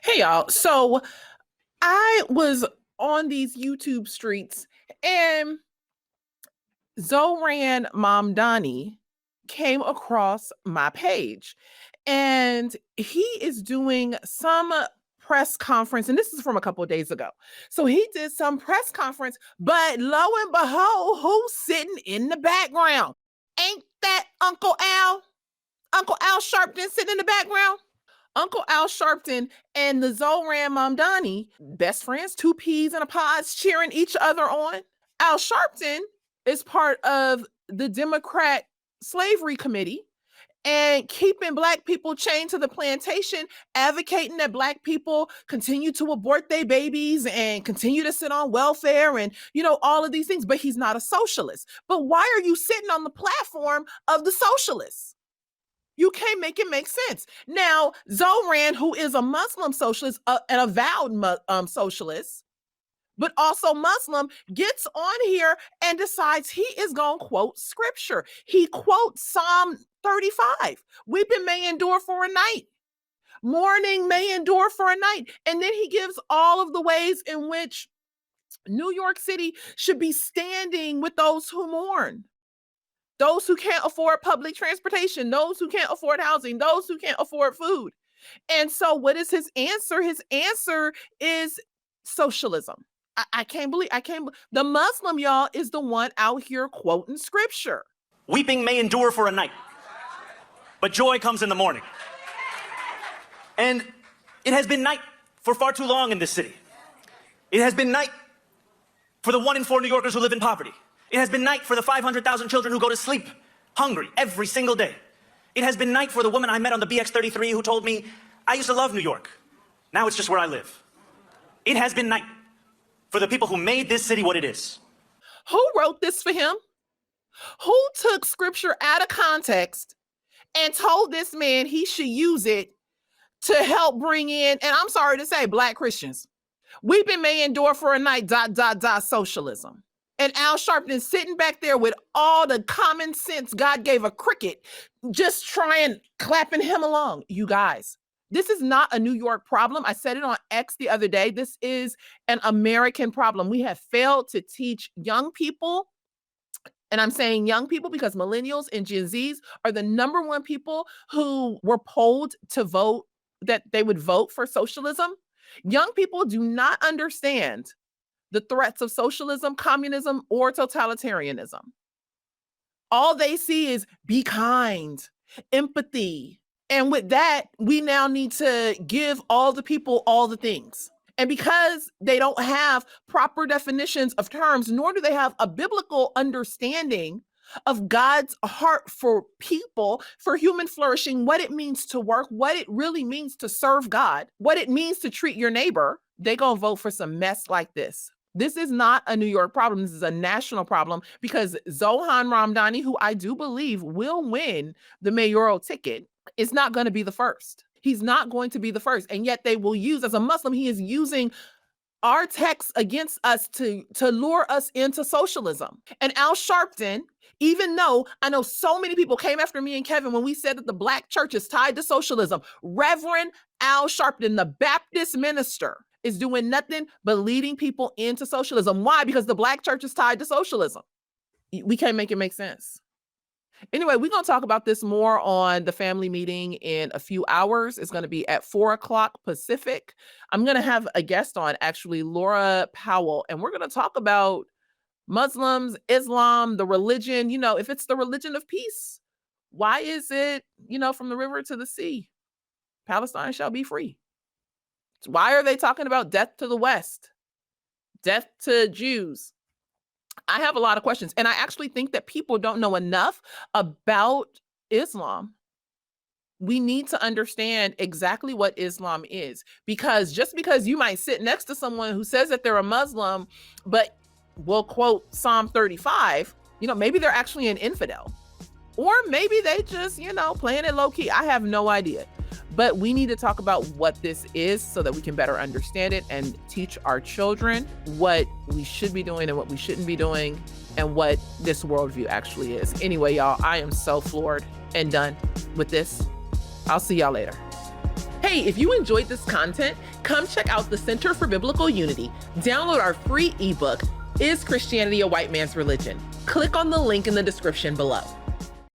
Hey y'all. So I was on these YouTube streets and Zoran Mamdani came across my page and he is doing some press conference, and this is from a couple of days ago. So he did some press conference, but lo and behold, who's sitting in the background? Ain't that Uncle Al? Uncle Al Sharpton sitting in the background? Uncle Al Sharpton and the Zoran Mamdani, best friends, two peas in a pod, cheering each other on. Al Sharpton is part of the Democrat Slavery Committee and keeping Black people chained to the plantation, advocating that Black people continue to abort their babies and continue to sit on welfare and, all of these things. But he's not a socialist. But why are you sitting on the platform of the socialists? You can't make it make sense. Now, Zoran, who is a Muslim socialist, an avowed socialist, but also Muslim, gets on here and decides he is going to quote scripture. He quotes Psalm 35. Weeping may endure for a night. Mourning may endure for a night. And then he gives all of the ways in which New York City should be standing with those who mourn. Those who can't afford public transportation, those who can't afford housing, those who can't afford food. And so what is his answer? His answer is socialism. I can't believe the Muslim, y'all, is the one out here quoting scripture. Weeping may endure for a night, but joy comes in the morning. And it has been night for far too long in this city. It has been night for the 1 in 4 New Yorkers who live in poverty. It has been night for the 500,000 children who go to sleep hungry every single day. It has been night for the woman I met on the BX33 who told me, I used to love New York. Now it's just where I live. It has been night for the people who made this city what it is. Who wrote this for him? Who took scripture out of context and told this man he should use it to help bring in, and I'm sorry to say, Black Christians? Weeping may endure for a night, ... socialism. And Al Sharpton sitting back there with all the common sense God gave a cricket, just clapping him along. You guys, this is not a New York problem. I said it on X the other day. This is an American problem. We have failed to teach young people, and I'm saying young people because millennials and Gen Zs are the number one people who were polled to vote, that they would vote for socialism. Young people do not understand the threats of socialism, communism, or totalitarianism. All they see is be kind, empathy. And with that, we now need to give all the people all the things. And because they don't have proper definitions of terms, nor do they have a biblical understanding of God's heart for people, for human flourishing, what it means to work, what it really means to serve God, what it means to treat your neighbor, they gonna vote for some mess like this. This is not a New York problem. This is a national problem because Zoran Mamdani, who I do believe will win the mayoral ticket, is not going to be the first. He's not going to be the first. And yet they will use, as a Muslim, he is using our text against us to lure us into socialism. And Al Sharpton, even though I know so many people came after me and Kevin when we said that the Black church is tied to socialism, Reverend Al Sharpton, the Baptist minister, is doing nothing but leading people into socialism. Why? Because the Black church is tied to socialism. We can't make it make sense. Anyway, we're going to talk about this more on the family meeting in a few hours. It's going to be at 4:00 Pacific. I'm going to have a guest on, actually, Laura Powell, and we're going to talk about Muslims, Islam, the religion. If it's the religion of peace, why is it, from the river to the sea, Palestine shall be free? Why are they talking about death to the West, death to Jews? I have a lot of questions. And I actually think that people don't know enough about Islam. We need to understand exactly what Islam is, because just because you might sit next to someone who says that they're a Muslim, but will quote Psalm 35, maybe they're actually an infidel, or maybe they just, playing it low key. I have no idea. But we need to talk about what this is so that we can better understand it and teach our children what we should be doing and what we shouldn't be doing and what this worldview actually is. Anyway, y'all, I am so floored and done with this. I'll see y'all later. Hey, Hey, if you enjoyed this content, come check out the Center for Biblical Unity. Download our free ebook, Is Christianity a White Man's Religion? Click on the link in the description below.